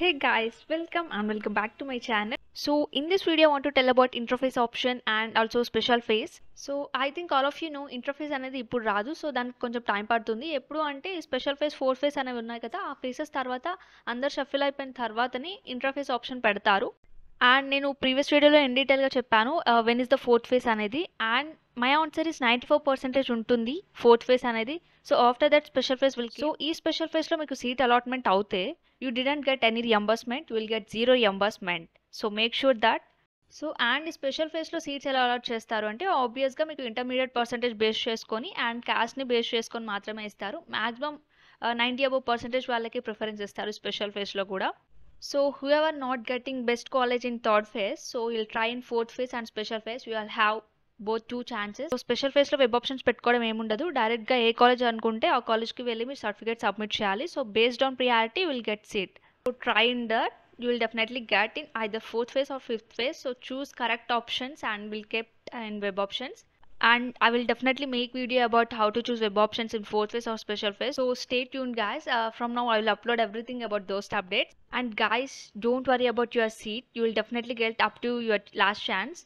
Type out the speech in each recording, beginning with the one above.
Hey guys, welcome back to my channel. So in this video I want to tell about interface option and also special phase. So I think all of you know interface అనేది ఇప్పుడు రాదు. So దానికి కొంచెం time పడుతుంది. ఎప్పుడు అంటే special face 4 face అనేవి ఉన్నాయి కదా. ఆ ఫేసెస్ తర్వాత అందరు షఫిల్ అయిపోయిన తర్వాతనే ఇంటర్ఫేస్ ఆప్షన్ పెడతారు. అండ్ నేను ప్రీవియస్ వీడియోలో ఇన్ డీటెయిల్గా చెప్పాను when is the fourth face అనేది. అండ్ మై ఆన్సర్ ఇస్ 94% ఉంటుంది ఫోర్త్ ఫేస్ అనేది. So after that special face will. So ఈ స్పెషల్ ఫేస్లో మీకు సీట్ అలాట్మెంట్ అవుతే you didn't get any reimbursement, you will get zero reimbursement. So make sure that. So and ఈ special ఫేస్లో seats ఎలా allot చేస్తారు అంటే ఆబ్వియస్గా మీకు ఇంటర్మీడియట్ పర్సంటేజ్ బేస్ చేసుకొని అండ్ క్యాస్ట్ని బేస్ చేసుకొని మాత్రమే ఇస్తారు. మ్యాక్సిమం 90% వాళ్ళకి ప్రిఫరెన్స్ ఇస్తారు స్పెషల్ ఫేస్లో కూడా. So whoever not getting best college in third phase, so you'll try in fourth phase and special phase, you will have both 2 chances. So special ఫేస్లో web options పెట్టుకోవడం ఏముండదు. డైరెక్ట్గా ఏ కాలేజ్ అనుకుంటే ఆ కాలేజ్కి వెళ్ళి మీరు సర్టిఫికేట్ సబ్మిట్ చేయాలి. So based on priority will get seat. So try in that, you will definitely get in either fourth phase or fifth phase. So choose correct options and will keep in web options. And I will definitely make video about how to choose web options in fourth phase or special phase. So stay tuned guys. From now I will upload everything about those updates. And guys, don't worry about your seat. You will definitely get up to your last chance.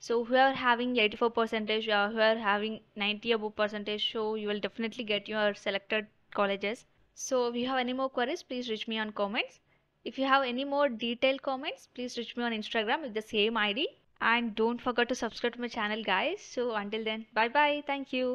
So who are having 84%, who are having 90 above percentage, so you will definitely get your selected colleges. So if you have any more queries, please reach me on comments. If you have any more detailed comments, please reach me on Instagram with the same ID. And don't forget to subscribe to my channel guys. So until then, bye bye. Thank you.